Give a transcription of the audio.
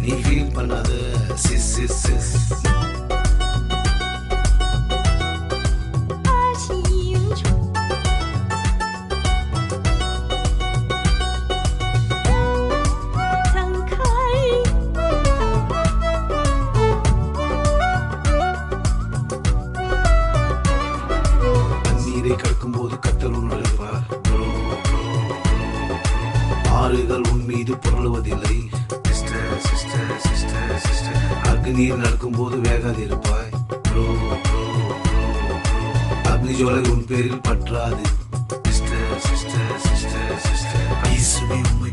நீ ஃபீல் பண்ணாத sis sis sis. கடக்கும்போது கத்தல் உணர்வார். ஆறுகள் உன் மீது புரளுவதில்லை. அக்னியில் நடக்கும்போது வேகாதிருப்பாய். அக்னி ஜோலை உன் பேரில் பற்றாது. இயேசுவே உம்மை